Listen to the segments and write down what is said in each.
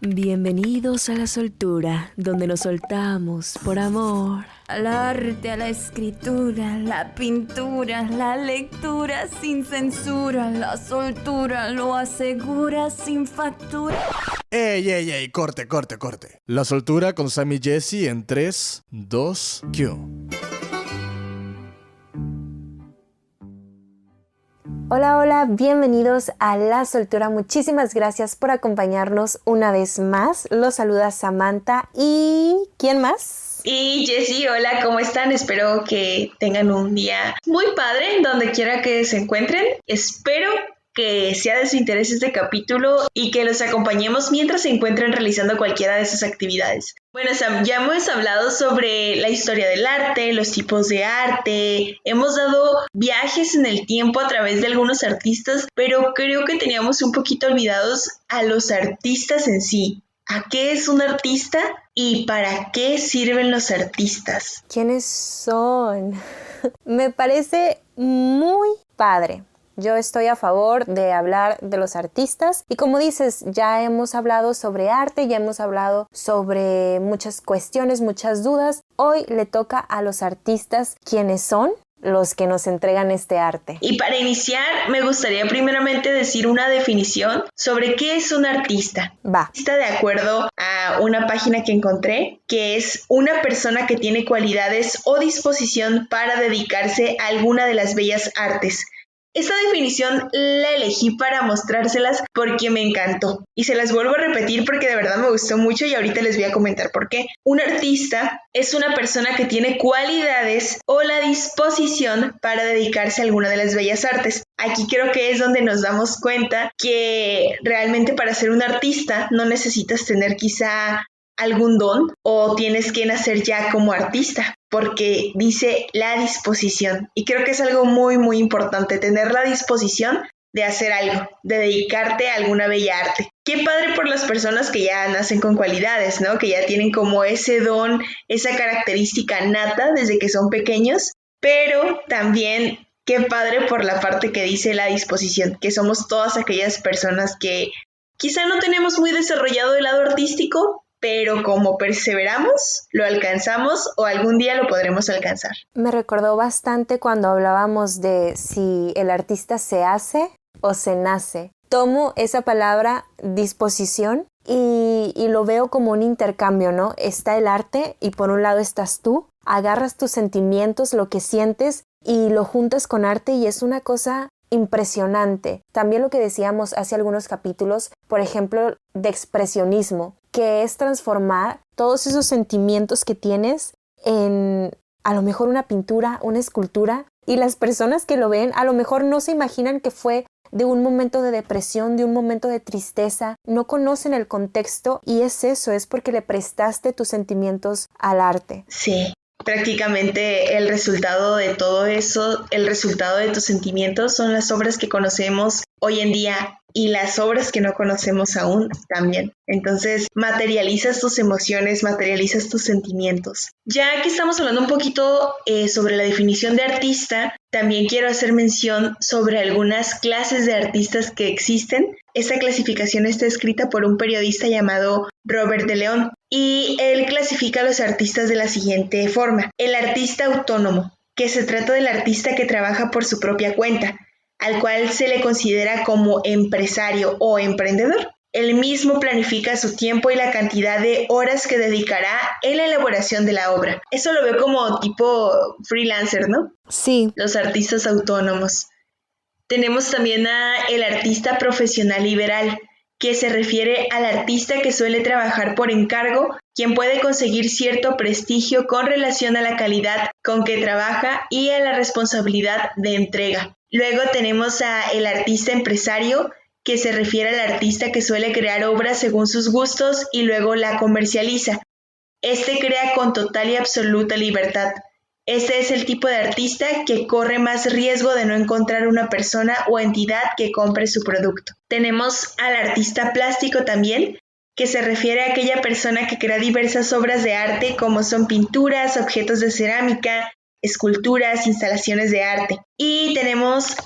Bienvenidos a la soltura, donde nos soltamos por amor. Al arte, a la escritura, la pintura, la lectura sin censura, la soltura lo asegura sin factura. ¡Ey! Corte. La soltura con Sam y Jesse en 3, 2, Q. Hola, bienvenidos a La Soltura. Muchísimas gracias por acompañarnos una vez más. Los saluda Samantha y... ¿quién más? Y Jessy, hola, ¿cómo están? Espero que tengan un día muy padre donde quiera que se encuentren. Espero que sea de su interés este capítulo y que los acompañemos mientras se encuentren realizando cualquiera de sus actividades. Bueno, Sam, ya hemos hablado sobre la historia del arte, los tipos de arte, hemos dado viajes en el tiempo a través de algunos artistas, pero creo que teníamos un poquito olvidados a los artistas en sí. ¿A qué es un artista y para qué sirven los artistas? ¿Quiénes son? Me parece muy padre. Yo estoy a favor de hablar de los artistas y como dices, ya hemos hablado sobre arte, ya hemos hablado sobre muchas cuestiones, muchas dudas. Hoy le toca a los artistas quiénes son los que nos entregan este arte. Y para iniciar, me gustaría primeramente decir una definición sobre qué es un artista. Está de acuerdo a una página que encontré, que es una persona que tiene cualidades o disposición para dedicarse a alguna de las bellas artes. Esta definición la elegí para mostrárselas porque me encantó y se las vuelvo a repetir porque de verdad me gustó mucho y ahorita les voy a comentar por qué. Un artista es una persona que tiene cualidades o la disposición para dedicarse a alguna de las bellas artes. Aquí creo que es donde nos damos cuenta que realmente para ser un artista no necesitas tener quizá algún don o tienes que nacer ya como artista, porque dice la disposición y creo que es algo muy importante, tener la disposición de hacer algo, de dedicarte a alguna bella arte. Qué padre por las personas que ya nacen con cualidades, ¿no? Que ya tienen como ese don, esa característica nata desde que son pequeños, pero también qué padre por la parte que dice la disposición, que somos todas aquellas personas que quizá no tenemos muy desarrollado el lado artístico, pero como perseveramos, lo alcanzamos o algún día lo podremos alcanzar. Me recordó bastante cuando hablábamos de si el artista se hace o se nace. Tomo esa palabra disposición y lo veo como un intercambio, ¿no? Está el arte y por un lado estás tú, agarras tus sentimientos, lo que sientes y lo juntas con arte y es una cosa impresionante. También lo que decíamos hace algunos capítulos, por ejemplo, de expresionismo, que es transformar todos esos sentimientos que tienes en a lo mejor una pintura, una escultura, y las personas que lo ven a lo mejor no se imaginan que fue de un momento de depresión, de un momento de tristeza, no conocen el contexto y es eso, es porque le prestaste tus sentimientos al arte. Sí. Prácticamente el resultado de todo eso, el resultado de tus sentimientos son las obras que conocemos hoy en día y las obras que no conocemos aún también. Entonces, materializas tus emociones, materializas tus sentimientos. Ya que estamos hablando un poquito sobre la definición de artista, también quiero hacer mención sobre algunas clases de artistas que existen. Esta clasificación está escrita por un periodista llamado Robert de León y él clasifica a los artistas de la siguiente forma. El artista autónomo, que se trata del artista que trabaja por su propia cuenta, al cual se le considera como empresario o emprendedor. Él mismo planifica su tiempo y la cantidad de horas que dedicará en la elaboración de la obra. Eso lo veo como tipo freelancer, ¿no? Sí. Los artistas autónomos. Tenemos también el artista profesional liberal, que se refiere al artista que suele trabajar por encargo, quien puede conseguir cierto prestigio con relación a la calidad con que trabaja y a la responsabilidad de entrega. Luego tenemos el artista empresario, que se refiere al artista que suele crear obras según sus gustos y luego la comercializa. Este crea con total y absoluta libertad. Este es el tipo de artista que corre más riesgo de no encontrar una persona o entidad que compre su producto. Tenemos al artista plástico también, que se refiere a aquella persona que crea diversas obras de arte como son pinturas, objetos de cerámica, esculturas, instalaciones de arte. Y tenemos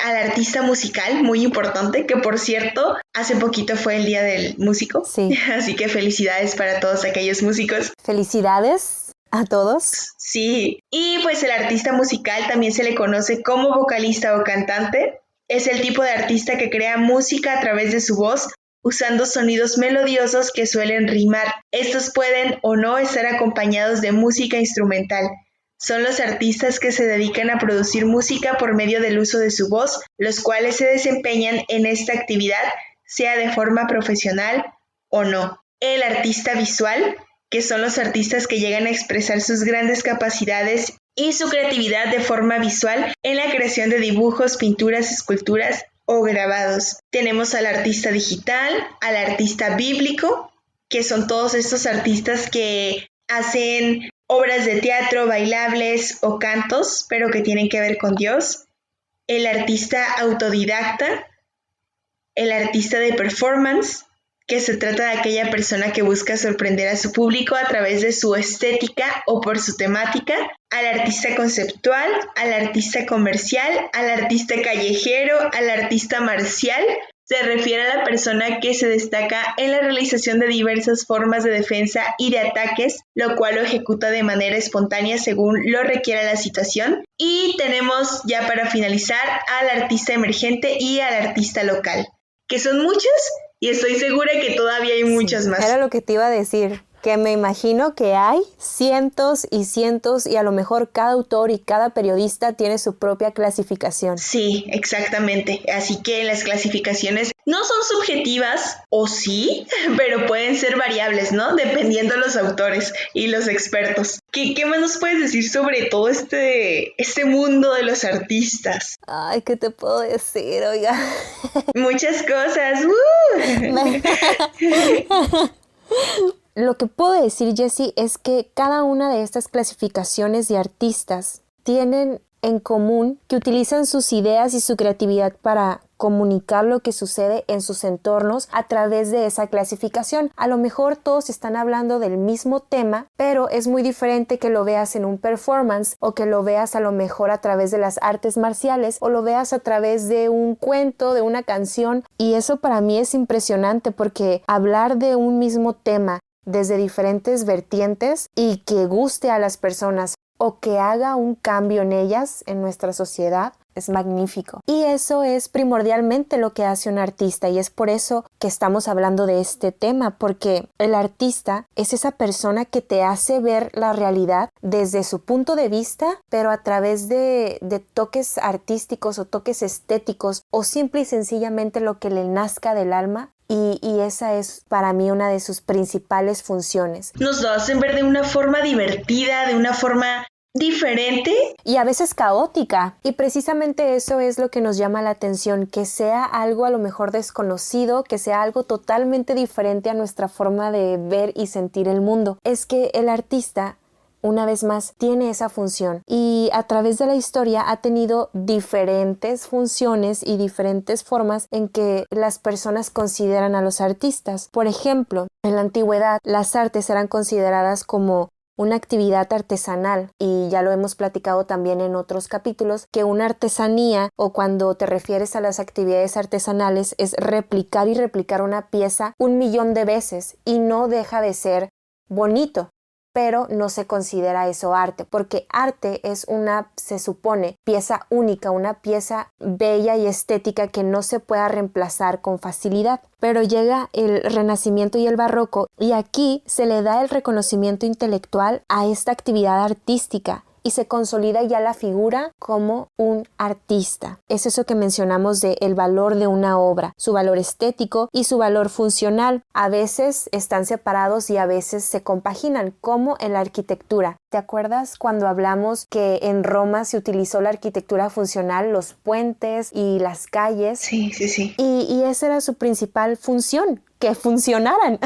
al artista musical, muy importante, que por cierto, hace poquito fue el Día del Músico. Sí. Así que felicidades para todos aquellos músicos. Felicidades a todos. Sí, y pues el artista musical también se le conoce como vocalista o cantante. Es el tipo de artista que crea música a través de su voz, usando sonidos melodiosos que suelen rimar. Estos pueden o no estar acompañados de música instrumental. Son los artistas que se dedican a producir música por medio del uso de su voz, los cuales se desempeñan en esta actividad, sea de forma profesional o no. El artista visual, que son los artistas que llegan a expresar sus grandes capacidades y su creatividad de forma visual en la creación de dibujos, pinturas, esculturas o grabados. Tenemos al artista digital, al artista bíblico, que son todos estos artistas que hacen obras de teatro, bailables o cantos, pero que tienen que ver con Dios. El artista autodidacta, el artista de performance, que se trata de aquella persona que busca sorprender a su público a través de su estética o por su temática, al artista conceptual, al artista comercial, al artista callejero, al artista marcial. Se refiere a la persona que se destaca en la realización de diversas formas de defensa y de ataques, lo cual lo ejecuta de manera espontánea según lo requiera la situación. Y tenemos ya para finalizar al artista emergente y al artista local, que son muchos y estoy segura que todavía hay muchas más. Era lo que te iba a decir, que me imagino que hay cientos y cientos y a lo mejor cada autor y cada periodista tiene su propia clasificación. Sí, exactamente. Así que las clasificaciones no son subjetivas, o sí, pero pueden ser variables, ¿no? Dependiendo de los autores y los expertos. ¿Qué más nos puedes decir sobre todo este mundo de los artistas? Ay, ¿qué te puedo decir? Oiga. Muchas cosas. Lo que puedo decir, Jessie, es que cada una de estas clasificaciones de artistas tienen en común que utilizan sus ideas y su creatividad para comunicar lo que sucede en sus entornos a través de esa clasificación. A lo mejor todos están hablando del mismo tema, pero es muy diferente que lo veas en un performance o que lo veas a lo mejor a través de las artes marciales o lo veas a través de un cuento, de una canción, y eso para mí es impresionante porque hablar de un mismo tema desde diferentes vertientes y que guste a las personas o que haga un cambio en ellas, en nuestra sociedad, es magnífico. Y eso es primordialmente lo que hace un artista, y es por eso que estamos hablando de este tema, porque el artista es esa persona que te hace ver la realidad desde su punto de vista, pero a través de toques artísticos o toques estéticos, o simple y sencillamente lo que le nazca del alma. Y esa es para mí una de sus principales funciones. Nos lo hacen ver de una forma divertida, de una forma diferente. Y a veces caótica. Y precisamente eso es lo que nos llama la atención, que sea algo a lo mejor desconocido, que sea algo totalmente diferente a nuestra forma de ver y sentir el mundo. Es que el artista, una vez más, tiene esa función y a través de la historia ha tenido diferentes funciones y diferentes formas en que las personas consideran a los artistas. Por ejemplo, en la antigüedad las artes eran consideradas como una actividad artesanal, y ya lo hemos platicado también en otros capítulos, que una artesanía, o cuando te refieres a las actividades artesanales, es replicar y replicar una pieza 1,000,000 de veces y no deja de ser bonito. Pero no se considera eso arte, porque arte es una, se supone, pieza única, una pieza bella y estética que no se pueda reemplazar con facilidad. Pero llega el Renacimiento y el Barroco, y aquí se le da el reconocimiento intelectual a esta actividad artística y se consolida ya la figura como un artista. Es eso que mencionamos de el valor de una obra, su valor estético y su valor funcional. A veces están separados y a veces se compaginan, como en la arquitectura. ¿Te acuerdas cuando hablamos que en Roma se utilizó la arquitectura funcional, los puentes y las calles? Sí. Y esa era su principal función, que funcionaran,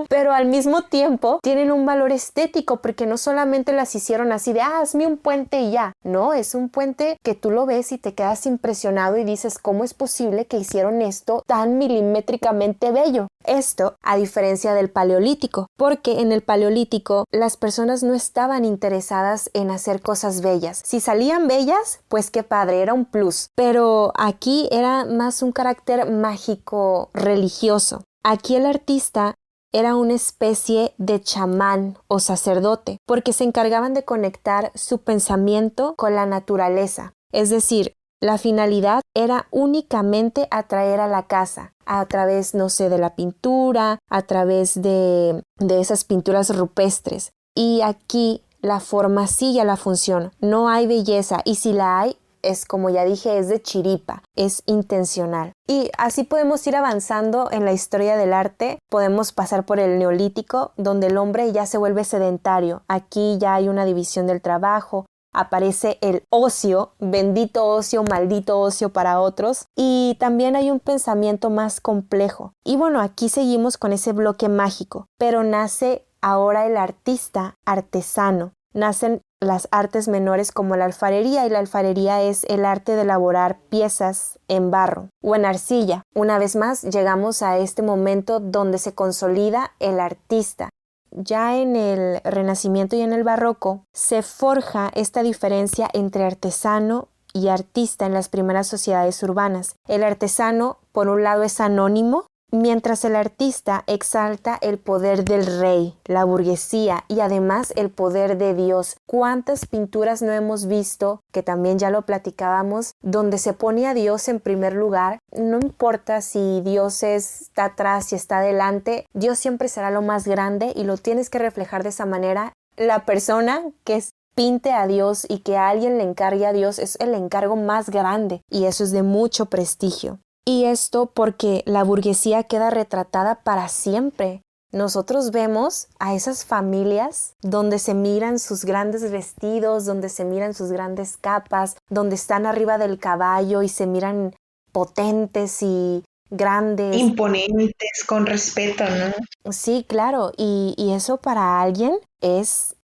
pero al mismo tiempo tienen un valor estético porque no solamente las hicieron así de, hazme un puente y ya. No, es un puente que tú lo ves y te quedas impresionado y dices, ¿cómo es posible que hicieron esto tan milimétricamente bello? Esto a diferencia del Paleolítico, porque en el Paleolítico las personas no estaban interesadas en hacer cosas bellas. Si salían bellas, pues qué padre, era un plus. Pero aquí era más un carácter mágico religioso. Aquí el artista era una especie de chamán o sacerdote, porque se encargaban de conectar su pensamiento con la naturaleza. Es decir, la finalidad era únicamente atraer a la casa, a través, no sé, de la pintura, a través de esas pinturas rupestres. Y aquí la forma sigue la función, no hay belleza, y si la hay, es como ya dije, es de chiripa, es intencional. Y así podemos ir avanzando en la historia del arte. Podemos pasar por el Neolítico, donde el hombre ya se vuelve sedentario. Aquí ya hay una división del trabajo, aparece el ocio, bendito ocio, maldito ocio para otros, y también hay un pensamiento más complejo. Y bueno, aquí seguimos con ese bloque mágico, pero nace ahora el artista artesano. Nacen las artes menores como la alfarería, y la alfarería es el arte de elaborar piezas en barro o en arcilla. Una vez más llegamos a este momento donde se consolida el artista. Ya en el Renacimiento y en el Barroco se forja esta diferencia entre artesano y artista en las primeras sociedades urbanas. El artesano, por un lado, es anónimo, mientras el artista exalta el poder del rey, la burguesía y además el poder de Dios. ¿Cuántas pinturas no hemos visto, que también ya lo platicábamos, donde se pone a Dios en primer lugar? No importa si Dios está atrás y está adelante, Dios siempre será lo más grande y lo tienes que reflejar de esa manera. La persona que pinte a Dios y que a alguien le encargue a Dios es el encargo más grande, y eso es de mucho prestigio. Y esto porque la burguesía queda retratada para siempre. Nosotros vemos a esas familias donde se miran sus grandes vestidos, donde se miran sus grandes capas, donde están arriba del caballo y se miran potentes y grandes. Imponentes, con respeto, ¿no? Sí, claro. Y eso para alguien es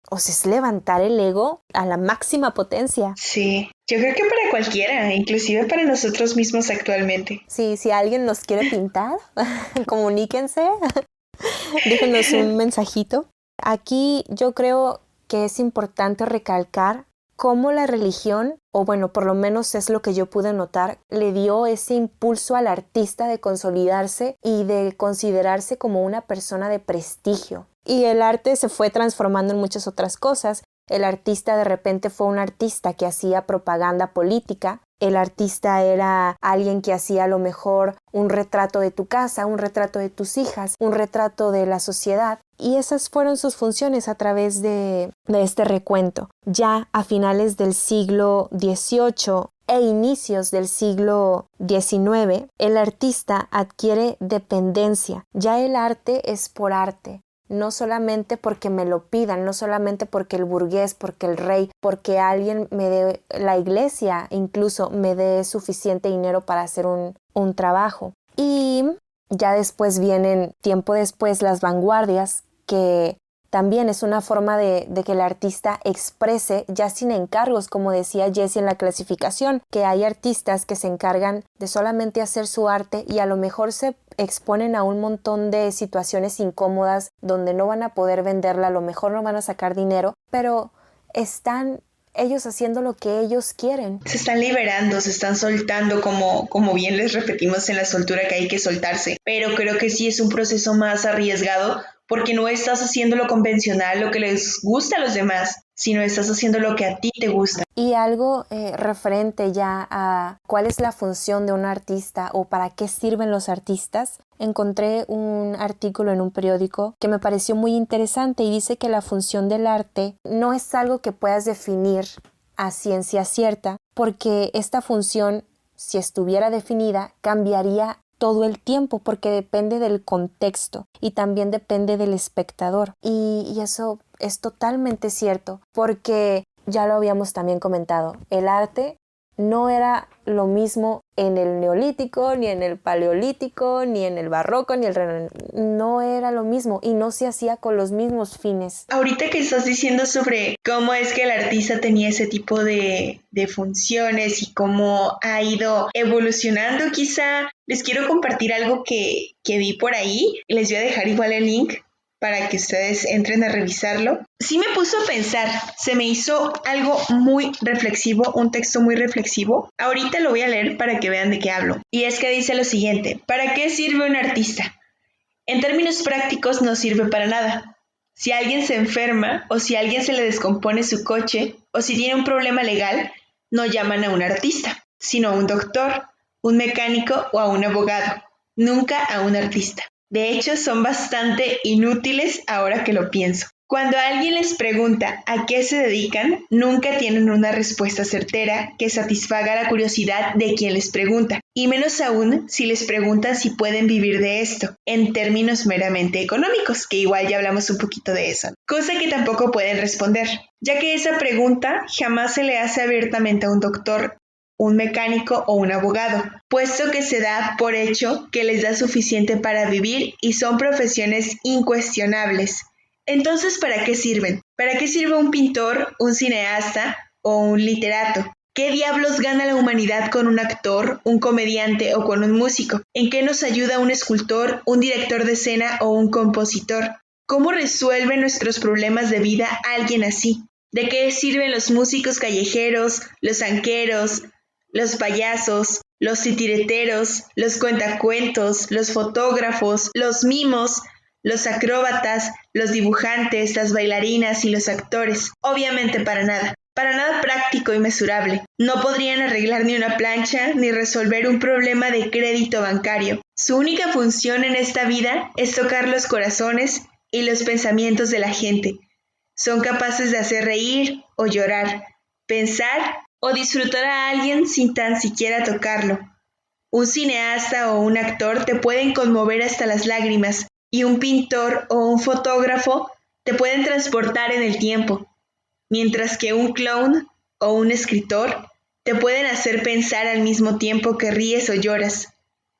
levantar el ego a la máxima potencia. Sí, yo creo que para cualquiera, inclusive para nosotros mismos actualmente. Sí, si alguien nos quiere pintar, comuníquense, déjenos un mensajito. Aquí yo creo que es importante recalcar cómo la religión, o bueno, por lo menos es lo que yo pude notar, le dio ese impulso al artista de consolidarse y de considerarse como una persona de prestigio. Y el arte se fue transformando en muchas otras cosas. El artista de repente fue un artista que hacía propaganda política. El artista era alguien que hacía a lo mejor un retrato de tu casa, un retrato de tus hijas, un retrato de la sociedad. Y esas fueron sus funciones a través de este recuento. Ya a finales del siglo XVIII e inicios del siglo XIX, el artista adquiere dependencia. Ya el arte es por arte. No solamente porque me lo pidan, no solamente porque el burgués, porque el rey, porque alguien me dé, la iglesia incluso me dé suficiente dinero para hacer un trabajo. Y ya después vienen, tiempo después, las vanguardias, que también es una forma de que el artista exprese ya sin encargos, como decía Jessie en la clasificación, que hay artistas que se encargan de solamente hacer su arte y a lo mejor se exponen a un montón de situaciones incómodas donde no van a poder venderla, a lo mejor no van a sacar dinero, pero están ellos haciendo lo que ellos quieren. Se están liberando, se están soltando, como bien les repetimos en la soltura que hay que soltarse, pero creo que sí es un proceso más arriesgado porque no estás haciendo lo convencional, lo que les gusta a los demás, sino estás haciendo lo que a ti te gusta. Y algo referente ya a cuál es la función de un artista o para qué sirven los artistas, encontré un artículo en un periódico que me pareció muy interesante y dice que la función del arte no es algo que puedas definir a ciencia cierta, porque esta función, si estuviera definida, cambiaría todo el tiempo porque depende del contexto y también depende del espectador. Y eso es totalmente cierto porque ya lo habíamos también comentado. El arte no era lo mismo en el neolítico, ni en el paleolítico, ni en el barroco, ni no era lo mismo y no se hacía con los mismos fines. Ahorita que estás diciendo sobre cómo es que el artista tenía ese tipo de funciones y cómo ha ido evolucionando, quizá les quiero compartir algo que vi por ahí. Les voy a dejar igual el link para que ustedes entren a revisarlo. Sí me puso a pensar, se me hizo algo muy reflexivo, un texto muy reflexivo. Ahorita lo voy a leer para que vean de qué hablo. Y es que dice lo siguiente: ¿para qué sirve un artista? En términos prácticos no sirve para nada. Si alguien se enferma o si a alguien se le descompone su coche o si tiene un problema legal, no llaman a un artista, sino a un doctor, un mecánico o a un abogado, nunca a un artista. De hecho, son bastante inútiles ahora que lo pienso. Cuando alguien les pregunta a qué se dedican, nunca tienen una respuesta certera que satisfaga la curiosidad de quien les pregunta, y menos aún si les preguntan si pueden vivir de esto, en términos meramente económicos, que igual ya hablamos un poquito de eso, cosa que tampoco pueden responder, ya que esa pregunta jamás se le hace abiertamente a un doctor, un mecánico o un abogado, puesto que se da por hecho que les da suficiente para vivir y son profesiones incuestionables. Entonces, ¿para qué sirven? ¿Para qué sirve un pintor, un cineasta o un literato? ¿Qué diablos gana la humanidad con un actor, un comediante o con un músico? ¿En qué nos ayuda un escultor, un director de escena o un compositor? ¿Cómo resuelve nuestros problemas de vida alguien así? ¿De qué sirven los músicos callejeros, los anqueros, los payasos, los titireteros, los cuentacuentos, los fotógrafos, los mimos, los acróbatas, los dibujantes, las bailarinas y los actores? Obviamente para nada práctico y mesurable. No podrían arreglar ni una plancha ni resolver un problema de crédito bancario. Su única función en esta vida es tocar los corazones y los pensamientos de la gente. Son capaces de hacer reír o llorar, pensar o disfrutar a alguien sin tan siquiera tocarlo. Un cineasta o un actor te pueden conmover hasta las lágrimas, y un pintor o un fotógrafo te pueden transportar en el tiempo, mientras que un clown o un escritor te pueden hacer pensar al mismo tiempo que ríes o lloras.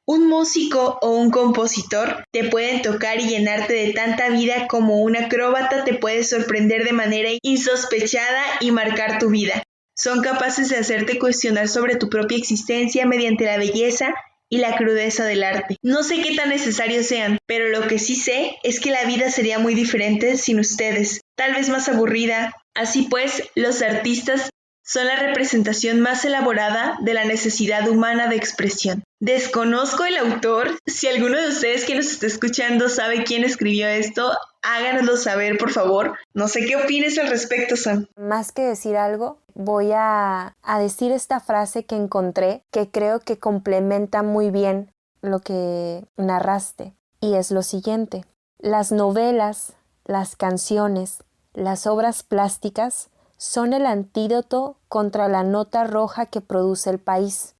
Un músico o un compositor te pueden tocar y llenarte de tanta vida como un acróbata te puede sorprender de manera insospechada y marcar tu vida. Son capaces de hacerte cuestionar sobre tu propia existencia mediante la belleza y la crudeza del arte. No sé qué tan necesarios sean, pero lo que sí sé es que la vida sería muy diferente sin ustedes, tal vez más aburrida. Así pues, los artistas son la representación más elaborada de la necesidad humana de expresión. Desconozco el autor. Si alguno de ustedes que nos está escuchando sabe quién escribió esto, háganoslo saber, por favor. No sé qué opines al respecto, Sam. Más que decir algo, voy a decir esta frase que encontré, que creo que complementa muy bien lo que narraste. Y es lo siguiente: las novelas, las canciones, las obras plásticas son el antídoto contra la nota roja que produce el país.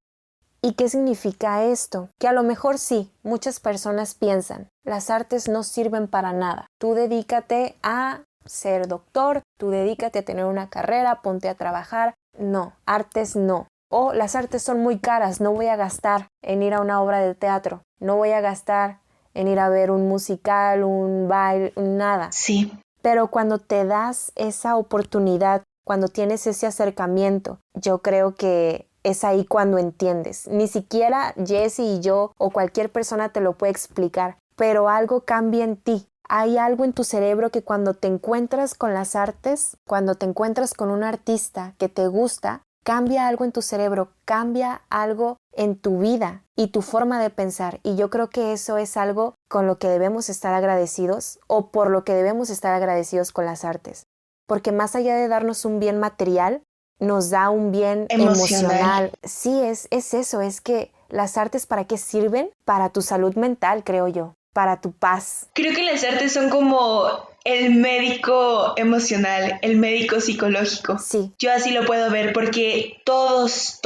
¿Y qué significa esto? Que a lo mejor sí, muchas personas piensan, las artes no sirven para nada. Tú dedícate a ser doctor, tú dedícate a tener una carrera, ponte a trabajar. No, artes no. O las artes son muy caras, no voy a gastar en ir a una obra de teatro, no voy a gastar en ir a ver un musical, un baile, nada. Sí. Pero cuando te das esa oportunidad, cuando tienes ese acercamiento, yo creo que es ahí cuando entiendes. Ni siquiera Jessie y yo o cualquier persona te lo puede explicar, pero algo cambia en ti. Hay algo en tu cerebro que cuando te encuentras con las artes, cuando te encuentras con un artista que te gusta, cambia algo en tu cerebro, cambia algo en tu vida y tu forma de pensar. Y yo creo que eso es algo con lo que debemos estar agradecidos, o por lo que debemos estar agradecidos con las artes. Porque más allá de darnos un bien material, nos da un bien emocional. Sí, es eso, es que las artes, ¿para qué sirven? Para tu salud mental, creo yo, para tu paz. Creo que las artes son como el médico emocional, el médico psicológico. Sí. Yo así lo puedo ver porque todos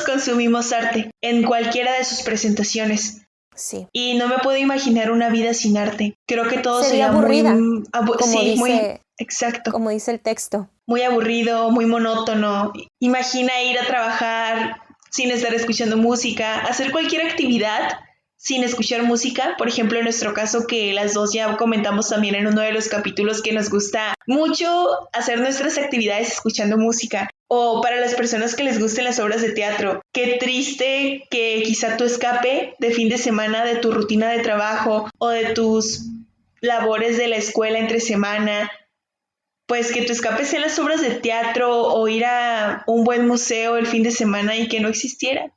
consumimos arte en cualquiera de sus presentaciones. Sí. Y no me puedo imaginar una vida sin arte. Creo que todo sería sería aburrida, muy exacto. Como dice el texto. Muy aburrido, muy monótono. Imagina ir a trabajar sin estar escuchando música, hacer cualquier actividad sin escuchar música. Por ejemplo, en nuestro caso, que las dos ya comentamos también en uno de los capítulos que nos gusta mucho hacer nuestras actividades escuchando música. O para las personas que les gusten las obras de teatro, qué triste que quizá tu escape de fin de semana de tu rutina de trabajo o de tus labores de la escuela entre semana, pues que tu escape sean las obras de teatro o ir a un buen museo el fin de semana y que no existiera.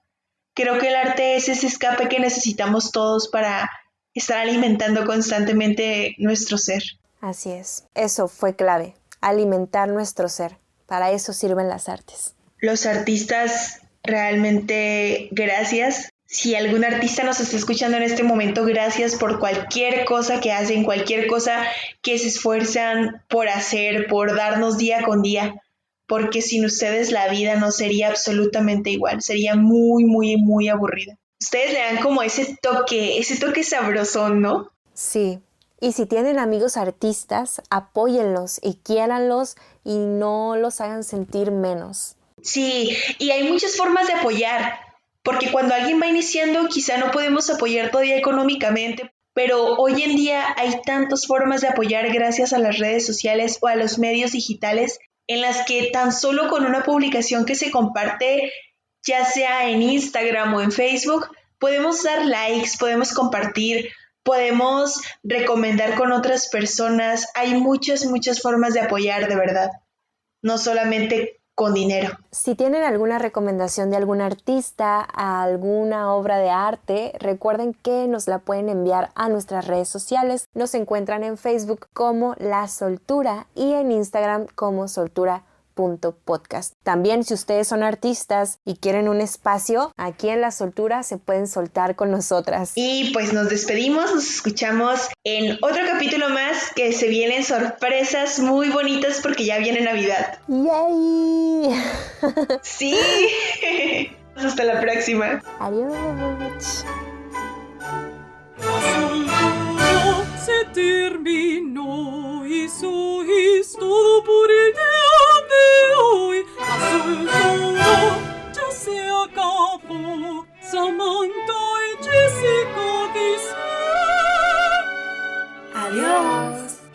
Creo que el arte es ese escape que necesitamos todos para estar alimentando constantemente nuestro ser. Así es. Eso fue clave. Alimentar nuestro ser. Para eso sirven las artes. Los artistas, realmente gracias. Si algún artista nos está escuchando en este momento, gracias por cualquier cosa que hacen, cualquier cosa que se esfuerzan por hacer, por darnos día con día. Porque sin ustedes la vida no sería absolutamente igual, sería muy, muy, muy aburrida. Ustedes le dan como ese toque sabrosón, ¿no? Sí. Y si tienen amigos artistas, apóyenlos y quiéranlos y no los hagan sentir menos. Sí, y hay muchas formas de apoyar, porque cuando alguien va iniciando quizá no podemos apoyar todavía económicamente, pero hoy en día hay tantas formas de apoyar gracias a las redes sociales o a los medios digitales en las que tan solo con una publicación que se comparte, ya sea en Instagram o en Facebook, podemos dar likes, podemos compartir, podemos recomendar con otras personas. Hay muchas, muchas formas de apoyar, de verdad. No solamente con dinero. Si tienen alguna recomendación de algún artista, alguna obra de arte, recuerden que nos la pueden enviar a nuestras redes sociales. Nos encuentran en Facebook como La Soltura y en Instagram como soltura.podcast. También, si ustedes son artistas y quieren un espacio, aquí en La Soltura se pueden soltar con nosotras. Y pues nos despedimos, nos escuchamos en otro capítulo más, que se vienen sorpresas muy bonitas porque ya viene Navidad. ¡Yay! ¡Sí! Hasta la próxima. Adiós. Se terminó y sois todo por el día de hoy. La soltura ya se acabó. Samantha y Jessica dicen Adiós.